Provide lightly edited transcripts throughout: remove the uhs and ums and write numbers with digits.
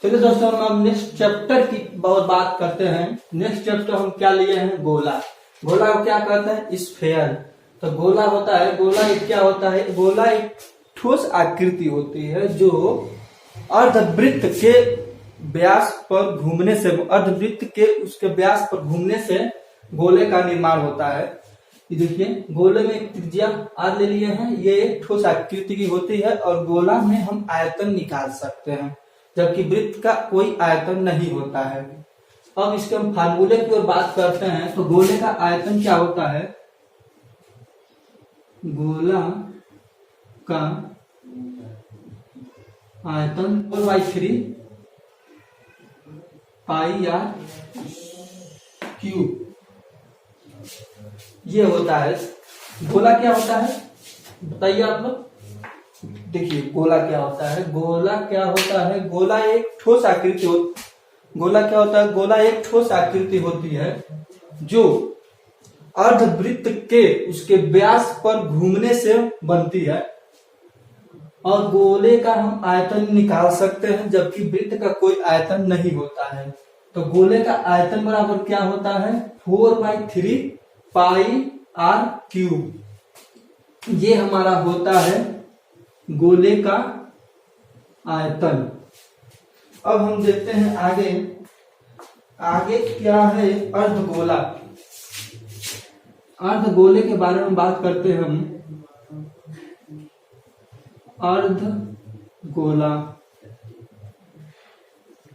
चलिए दोस्तों, हम अब नेक्स्ट चैप्टर की बहुत बात करते हैं। नेक्स्ट चैप्टर हम क्या लिए हैं? गोला। गोला को क्या कहते हैं? स्फेयर। तो गोला होता है, गोला एक क्या होता है? गोला एक ठोस आकृति होती है जो अर्धवृत्त के व्यास पर घूमने से, अर्धवृत्त के उसके व्यास पर घूमने से गोले का निर्माण होता है। ये देखिए, गोले में एक त्रिज्या आर ले लिए हैं, ये एक ठोस आकृति की होती है और गोला में हम आयतन निकाल सकते हैं, जबकि वृत्त का कोई आयतन नहीं होता है। अब इसके हम फार्मूले की ओर बात करते हैं। तो गोले का आयतन क्या होता है? गोला का आयतन 4/3 पाई आर क्यूब ये होता है। गोला क्या होता है बताइए आप लोग। देखिए, गोला क्या होता है? गोला क्या होता है? गोला एक ठोस आकृति गोला क्या होता है? गोला एक ठोस आकृति होती है जो अर्धवृत्त के उसके व्यास पर घूमने से बनती है और गोले का हम आयतन निकाल सकते हैं, जबकि वृत्त का कोई आयतन नहीं होता है। तो गोले का आयतन बराबर क्या होता है? 4/3 पाई आर क्यूब। ये हमारा होता है गोले का आयतन। अब हम देखते हैं आगे। आगे क्या है? अर्धगोला। अर्धगोले के बारे में बात करते हैं हम। अर्धगोला।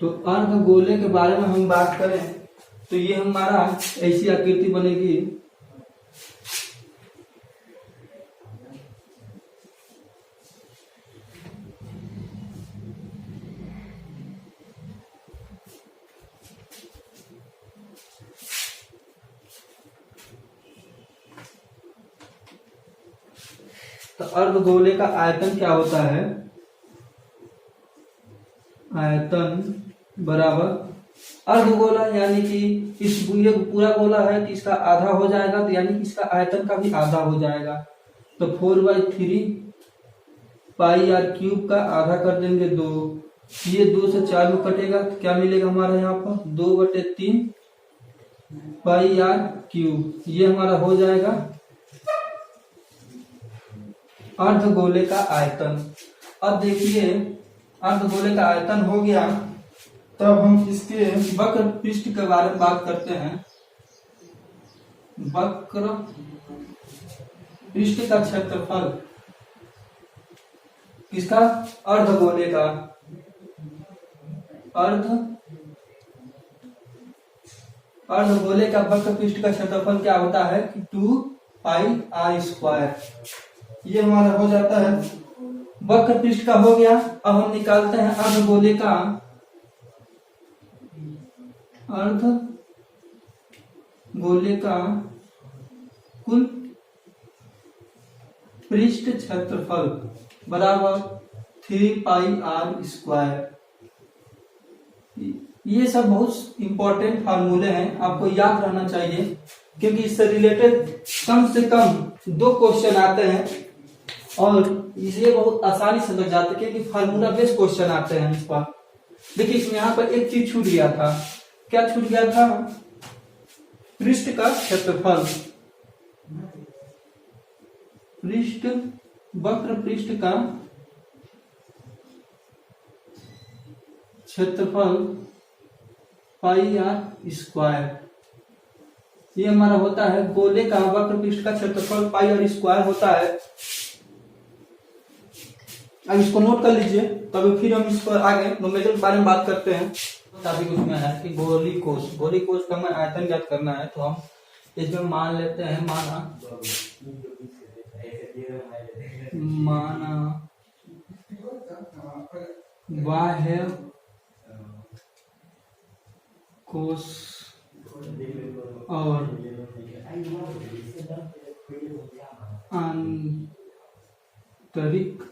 तो अर्धगोले के बारे में हम बात करें तो ये हमारा ऐसी आकृति बनेगी। तो अर्धगोले का आयतन क्या होता है? आयतन बराबर अर्धगोला, यानी कि इस ये पूरा गोला है कि इसका आधा हो जाएगा, तो यानी कि इसका आयतन का भी आधा हो जाएगा। तो 4/3 पाई आर क्यूब का आधा कर देंगे 2। ये 2 से 4 में कटेगा तो क्या मिलेगा हमारा यहाँ पर? 2/3 पाई आर क्यूब। ये हमारा हो जाएगा अर्धगोले का आयतन। अब देखिए, अर्धगोले का आयतन हो गया, तब हम इसके वक्र पृष्ठ के बारे में बात करते हैं। वक्र पृष्ठ का क्षेत्रफल किसका? अर्धगोले का। अर्धगोले का वक्र पृष्ठ का क्षेत्रफल क्या होता है कि 2 पाई आर स्क्वायर। ये हमारा हो जाता है वक्र पृष्ठ का हो गया। अब हम निकालते हैं अर्धगोले का कुल पृष्ठ क्षेत्रफल बराबर 3 पाई आर स्क्वायर। ये सब बहुत इंपॉर्टेंट फार्मूले हैं, आपको याद रहना चाहिए, क्योंकि इससे रिलेटेड कम से कम 2 क्वेश्चन आते हैं और इसे बहुत आसानी से लग जाते हैं, क्योंकि फार्मूला बेस्ड क्वेश्चन आते हैं इस पर। देखिए, इसमें यहाँ पर एक चीज छूट गया था। क्या छूट गया था? पृष्ठ का क्षेत्रफल। वक्र पृष्ठ का क्षेत्रफल पाई आर स्क्वायर। ये हमारा होता है गोले का वक्र पृष्ठ का क्षेत्रफल पाई आर स्क्वायर होता है। अब इसको नोट कर लीजिए, तभी फिर हम इस पर आगे नोमेजर के बारे में बात करते हैं। टॉपिक उसमें है कि गोली कोश का हमें आयतन ज्ञात करना है। तो हम इसमें मान लेते हैं, माना बाह्य कोश और आंतरिक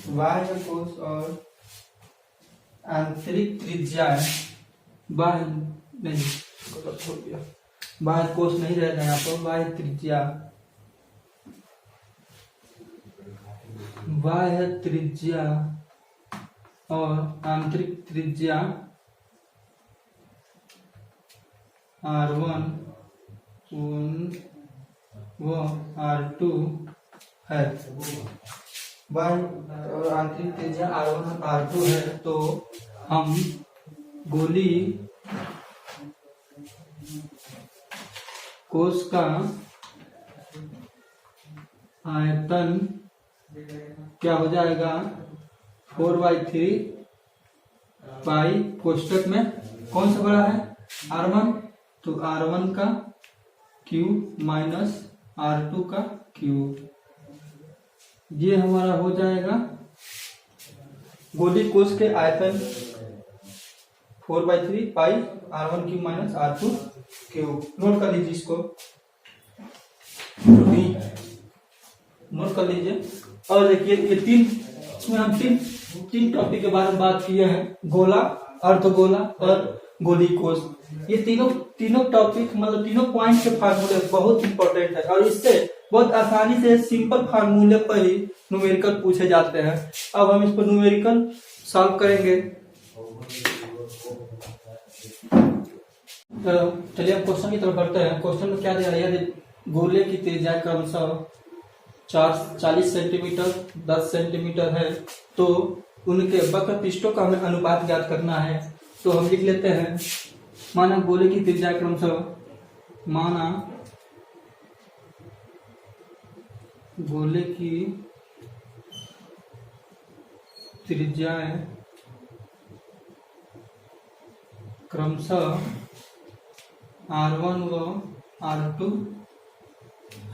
बाह्य कोश और आंतरिक त्रिज्या बाह्य नहीं, छोड़ दिया, बाह्य कोश नहीं रहेगा यहाँ पर। बाह्य त्रिज्या और आंतरिक त्रिज्या R1 व R2 है। और आंतरिक त्रिज्या R1 और R2 है, तो हम गोली कोश का आयतन क्या हो जाएगा 4/3 पाई, कोष्टक में कौन सा बड़ा है R1, तो R1 का क्यूब माइनस R2 का क्यूब, ये हमारा हो जाएगा गोली कोश के आयतन 4/3 पाई R1 cube minus R2 cube. Note कर लीजिए इसको, नोट कर लीजिए। और देखिए ये इसमें हम तीन टॉपिक के बारे में बात किए हैं, गोला, अर्धगोला और गोली कोश। ये तीनों टॉपिक मतलब तीनों पॉइंट के फार्मूले बहुत इंपॉर्टेंट है, और इससे बहुत आसानी से सिंपल फार्मूले पर ही न्यूमेरिकल पूछे जाते हैं। अब हम इस पर न्यूमेरिकल सॉल्व करेंगे। तो चलिए अब क्वेश्चन की तरफ बढ़ते हैं। क्वेश्चन में क्या दिया है, यदि गोले की त्रिज्या क्रमशः 40 सेंटीमीटर 10 सेंटीमीटर है, तो उनके वक्र पृष्ठों का हमें अनुपात ज्ञात करना है। तो हम लिख लेते हैं, माना गोले की त्रिज्या क्रमशः, माना गोले की त्रिज्याएं क्रमशः R1 व R2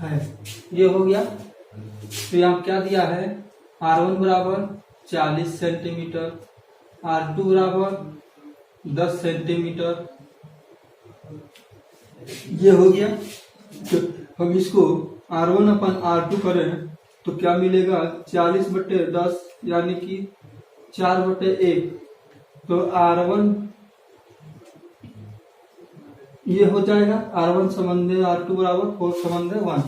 है। ये हो गया। तो यहाँ क्या दिया है, R1 बराबर 40 सेंटीमीटर, R2 बराबर 10 सेंटीमीटर, ये हो गया। तो हम इसको R1/R2 करें तो क्या मिलेगा, 40/10 यानी कि 4/1। तो R1 ये हो जाएगा, R1 संबंधी R2 बराबर 4 संबंधी 1।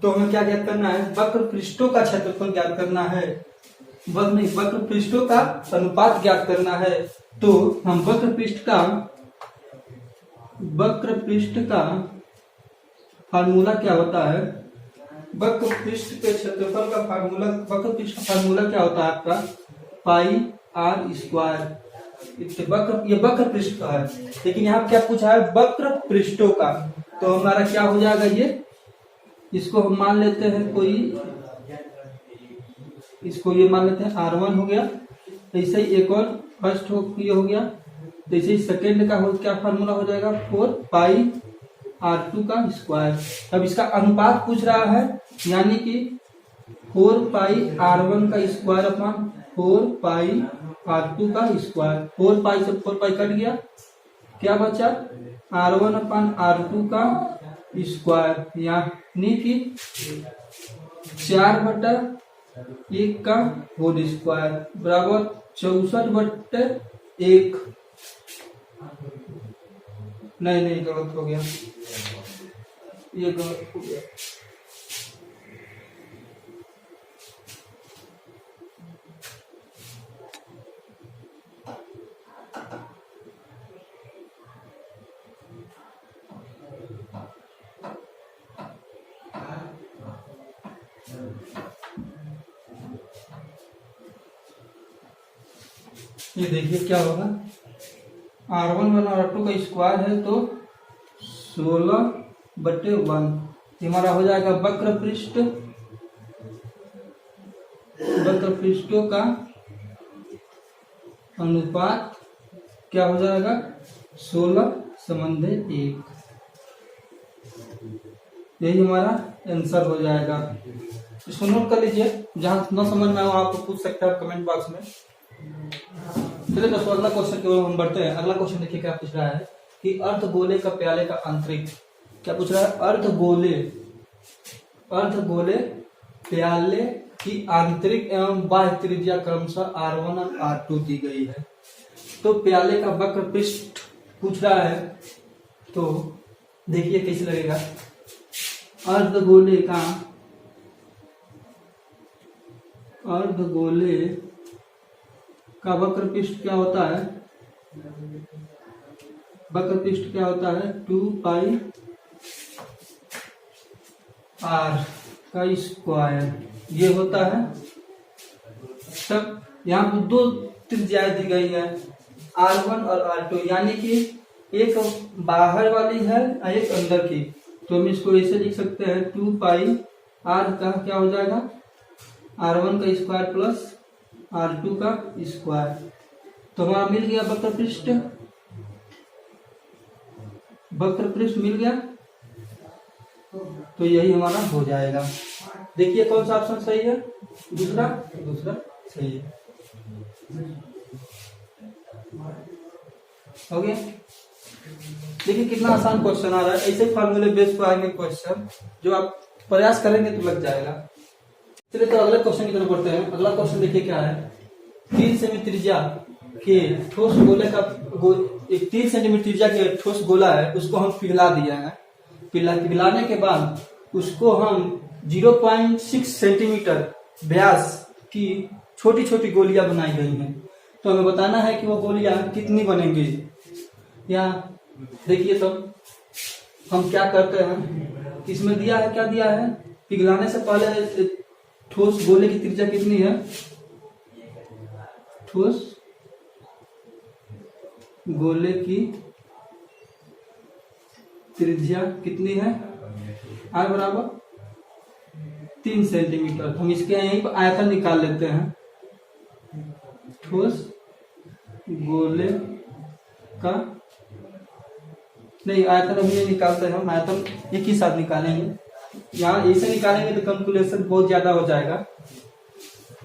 तो हमें क्या ज्ञात करना है, वक्र पृष्ठों का क्षेत्रफल ज्ञात करना है, वक्र पृष्ठों का अनुपात ज्ञात करना है। तो हम वक्र पृष्ठ का फार्मूला क्या होता है, वक्र पृष्ठ के क्षेत्रफल का फार्मूला, वक्र पृष्ठ का फार्मूला क्या होता है आपका, पाई R स्क्वायर। ये वक्र पृष्ठ का है, लेकिन यहाँ क्या पूछा है, वक्र पृष्ठों का। तो हमारा क्या हो जाएगा, ये इसको हम मान लेते हैं कोई, इसको ये मान लेते हैं R1 हो गया। ऐसे ही एक और फर्स्ट ये हो गया, तो ऐसे ही सेकेंड का क्या फार्मूला हो जाएगा, 4 पाई R2 का स्क्वायर। अब इसका अनुपात पूछ रहा है, यानी कि 4 पाई R1 का स्क्वायर अपॉन 4 पाई R2 का स्क्वायर। 4 पाई से 4 पाई कट गया, क्या बचा R1/R2 का स्क्वायर, यानी कि 4/1 का होल स्क्वायर बराबर 64/1। नहीं गलत हो गया, ये गलत हो गया। ये देखिए क्या होगा, R1 और R2 का स्क्वायर है तो 16/1। हमारा हो जाएगा वक्र पृष्ठों का अनुपात क्या हो जाएगा, 16:1। यही हमारा आंसर हो जाएगा। इसको नोट कर लीजिए, जहां न समझ में आए आप पूछ सकते हैं कमेंट बॉक्स में। चलिए दोस्तों अगला क्वेश्चन की ओर हम बढ़ते हैं। अगला क्वेश्चन देखिए क्या पूछ रहा है कि अर्धगोले का प्याले का आंतरिक, क्या पूछ रहा है, अर्धगोले प्याले की आंतरिक एवं बाह्य त्रिज्या क्रमशः R1 और R2 दी गई है। तो प्याले का वक्र पृष्ठ पूछ रहा है, तो देखिए कैसे लगेगा, अर्धगोले का वक्र पृष्ठ क्या होता है, वक्र पृष्ठ क्या होता है 2 पाई r का स्क्वायर ये होता है। तब यहाँ पर दो त्रिज्याएं दी गई है R1 और R2, यानी कि एक बाहर वाली है और एक अंदर की। तो हम इसको ऐसे लिख सकते हैं 2 पाई r का क्या हो जाएगा R1 का स्क्वायर प्लस R2 का स्क्वायर। तो हमारा मिल गया वक्र पृष्ठ, वक्र पृष्ठ मिल गया। तो यही हमारा हो जाएगा। देखिए कौन सा ऑप्शन सही है, दूसरा, दूसरा सही है। हो गया। देखिए कितना आसान क्वेश्चन आ रहा है। ऐसे फार्मूले बेस पर आएंगे क्वेश्चन, जो आप प्रयास करेंगे तो लग जाएगा। चलिए तो अगले क्वेश्चन की तरफ बढ़ते हैं। अगला क्वेश्चन देखिए क्या है, 3 सेमी त्रिज्या के ठोस गोले का एक 3 सेंटीमीटर त्रिज्या के ठोस गोला है, उसको हम पिघला दिया है। पिघलाने के बाद उसको हम 0.6 सेंटीमीटर व्यास की छोटी छोटी गोलियां बनाई गई हैं। तो हमें बताना है कि वो गोलियां कितनी बनेंगी। यहाँ देखिए तो हम क्या करते हैं, इसमें दिया है, क्या दिया है, पिघलाने से पहले ठोस गोले की त्रिज्या कितनी है, ठोस गोले की त्रिज्या कितनी है, r बराबर 3 सेंटीमीटर। हम इसके यहीं पर आयतन निकाल लेते हैं। ठोस गोले का नहीं, आयतन हम ये निकालते हैं, हम आयतन एक ही साथ निकालेंगे। यहाँ ऐसे निकालेंगे तो कैलकुलेशन बहुत ज्यादा हो जाएगा।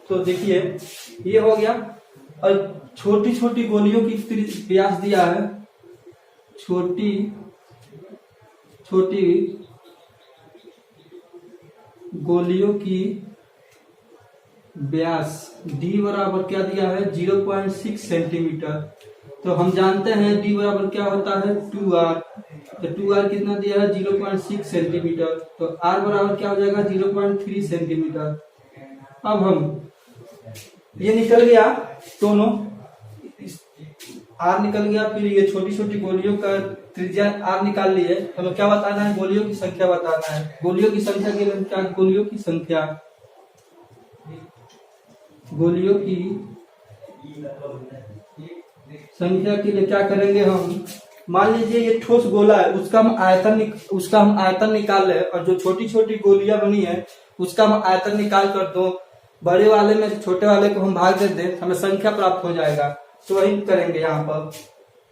तो देखिए ये हो गया। और छोटी छोटी गोलियों की व्यास दिया है, छोटी छोटी गोलियों की व्यास d बराबर क्या दिया है 0.6 सेंटीमीटर। तो हम जानते हैं d बराबर क्या होता है 2r। तो 2r कितना दिया है 0.6 सेंटीमीटर। तो r बराबर क्या हो जाएगा 0.3 सेंटीमीटर। अब हम ये निकल गया दोनों, r निकल गया, फिर ये छोटी छोटी गोलियों का त्रिज्या r निकाल लिए। हमें क्या बताना है, गोलियों की संख्या बताना है। गोलियों की संख्या के लिए क्या, गोलियों की संख्या, गोलियों की संख्या के लिए क्या करेंगे हम, मान लीजिए ये ठोस गोला है, उसका हम आयतन निकाल ले, और जो छोटी छोटी गोलियां बनी है उसका हम आयतन निकाल कर दो, बड़े वाले में छोटे वाले को हम भाग दे दें, हमें संख्या प्राप्त हो जाएगा। तो वही करेंगे यहाँ पर।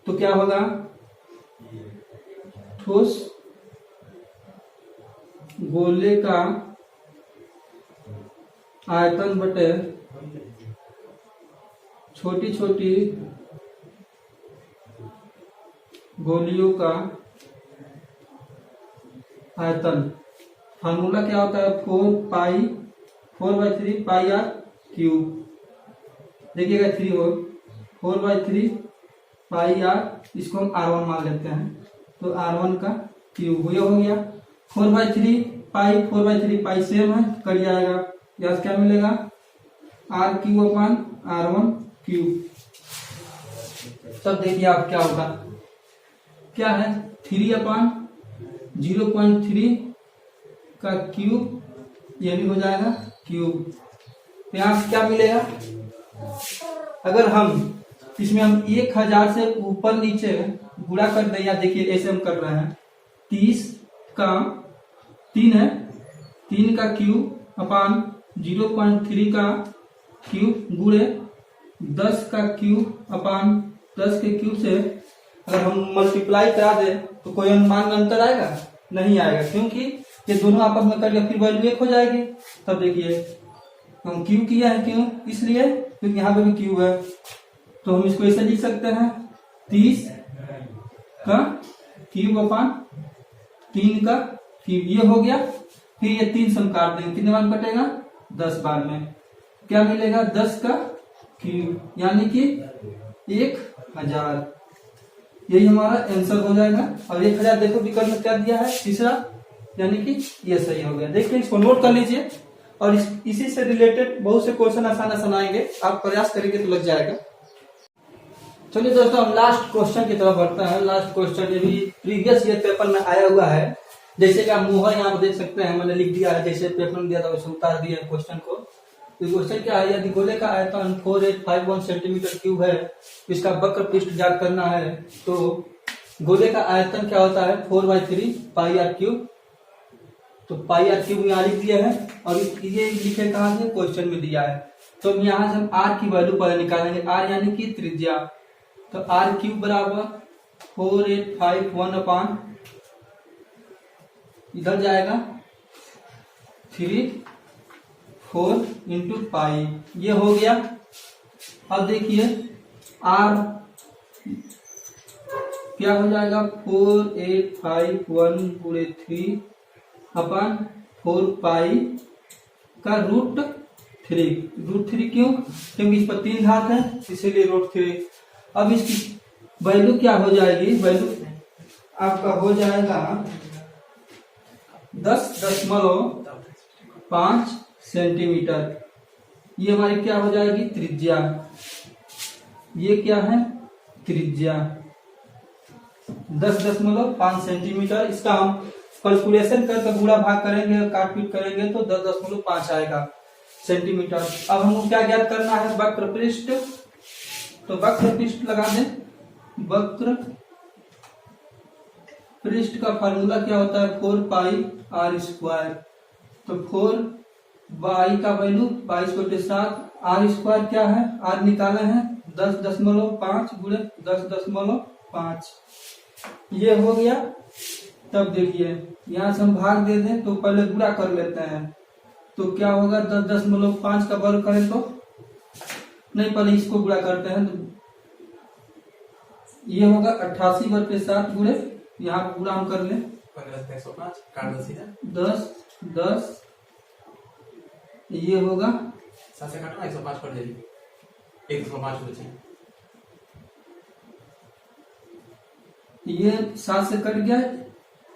तो क्या होगा, ठोस गोले का आयतन बटे छोटी छोटी गोलियों का आयतन। फार्मूला क्या होता है 4/3 पाई r क्यूब। देखिएगा 3 हो 4/3 पाई r, इसको हम r1 मान लेते हैं। तो r1 का क्यूब ये हो गया। 4/3 पाई सेम है, कट जाएगा। यहाँ क्या मिलेगा r क्यूब अपान r1 क्यूब। तब देखिए आप क्या होगा, क्या है 3/0.3 का क्यूब, ये भी हो जाएगा क्यूब। यहाँ से क्या मिलेगा, अगर हम इसमें हम 1000 से ऊपर नीचे गुणा कर दें, या देखिए ऐसे हम कर रहे हैं 30 का 3 है, 3 का क्यूब अपान 0.3 का क्यूब गुणे 10 का क्यूब अपान 10 के क्यूब से अगर हम मल्टीप्लाई करा दे तो कोई अनुमान में अंतर आएगा, नहीं आएगा, क्योंकि ये दोनों आपस में कट गया, फिर वैल्यू 1 हो जाएगी। तब देखिए हम क्यू किया है, क्यों, इसलिए क्योंकि यहाँ पे भी क्यू है। तो हम इसको ऐसे लिख सकते हैं 30 का क्यूब अपान 3 का क्यूब, ये हो गया। फिर ये 3 सम काट देंगे, कितने बार कटेगा 10 बार में, क्या मिलेगा 10 का क्यूब, यानी कि 1000। यही हमारा आंसर हो जाएगा। और 1000 देखो विकल्प में क्या दिया है तीसरा, यानी कि ये सही हो गया। देखिए इसको नोट कर लीजिए, और इसी से रिलेटेड बहुत से क्वेश्चन आसान आएंगे, आप प्रयास करेंगे तो लग जाएगा। चलिए दोस्तों, हम लास्ट क्वेश्चन की तरफ बढ़ते हैं। लास्ट क्वेश्चन ये भी प्रीवियस ईयर पेपर में आया हुआ है। जैसे कि आप मोहर यहाँ पर देख सकते हैं, मैंने लिख दिया है, जैसे पेपर में दिया था वैसे उतार दिया है क्वेश्चन को। तो क्वेश्चन क्या है, यदि गोले का आयतन 4851 सेंटीमीटर क्यूब है, इसका वक्र पृष्ठ ज्ञात करना है, तो गोले का आयतन क्या होता है 4/3 पाई आर क्यूब। तो पाई आर क्यूब यहाँ लिख दिया है, और ये लिखे कहाँ से, क्वेश्चन में दिया है। तो यहाँ से हम आर की वैल्यू पहले निकालेंगे, आर यानी कि त्रिज्या। तो आर क्यूब बराबर 4851 अपान इधर जाएगा 3/4 इंटू पाई, ये हो गया। अब देखिए आर क्या हो जाएगा 4851 पूरे 3 अपन 4 पाई का √3 क्यों, क्योंकि इस पर 3 घात है इसीलिए √3। अब इसकी वैल्यू क्या हो जाएगी, वैल्यू आपका हो जाएगा 10.5 सेंटीमीटर। ये हमारी क्या हो जाएगी त्रिज्या, ये क्या है त्रिज्या 10.5 सेंटीमीटर। इसका हम कैलकुलेशन करके गुणा भाग करेंगे, काटपीट करेंगे तो 10.5 आएगा सेंटीमीटर। अब हमको क्या ज्ञात करना है, वक्र पृष्ठ। तो वक्र पृष्ठ लगा दें, वक्र पृष्ठ का फार्मूला क्या होता है 4 पाई आर स्क्वायर। तो 4 वाई का वैल्यू 22/7, आर स्क्वायर क्या है, आर निकाले हैं 10.5 गुणे 10.5, ये हो गया। तब देखिए यहाँ से हम भाग दे दें, तो पहले गुणा कर लेते हैं। तो क्या होगा 10.5 का वर्ग करें तो नहीं, पहले इसको गुणा करते हैं। तो ये होगा 88/7 गुणे, यहाँ गुणा हम कर लें 10 ये होगा 7 से काटना 105 कर देंगे, 105 हो जाए। ये 7 से कट गया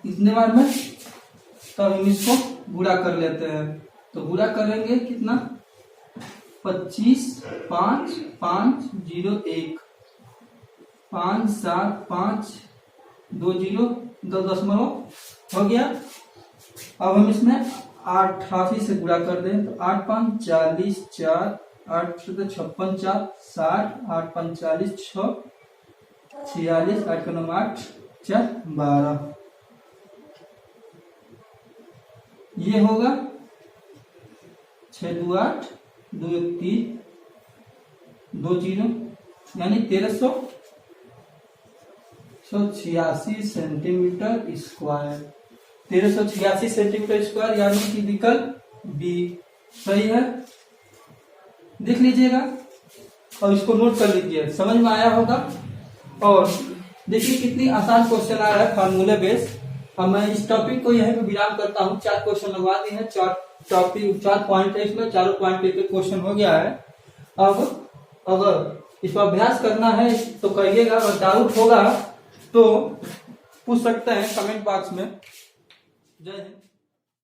इतने बार में, तो हम इसको गुणा कर लेते हैं। तो गुणा करेंगे कितना 25 5 5 0 1 5 7 5 2 0 10 हो गया। अब हम इसमें 88 से गुणा कर दें, तो 8 5 40 4 8 56 4 60 8 5 40 6 46 8 9 8 4 12, ये होगा 6 2 8 2 1 3 2 0 यानी 1386 सेंटीमीटर स्क्वायर। 1386 सेंटीमीटर स्क्वायर यानी कि विकल्प बी सही है। देख लीजिएगा और इसको नोट कर लीजिए, समझ में आया होगा। और देखिए कितनी आसान क्वेश्चन आ रहा है फार्मूले बेस। अब मैं इस टॉपिक को यहीं पे विराम करता हूँ। 4 क्वेश्चन लगवा दिए हैं, 4 टॉपिक 4 पॉइंट है इसमें, चारों पॉइंट पे क्वेश्चन हो गया है। अब अगर इस पर अभ्यास करना है तो करिएगा, अगर डाउट होगा तो पूछ सकते हैं कमेंट बॉक्स में। जय हिंद।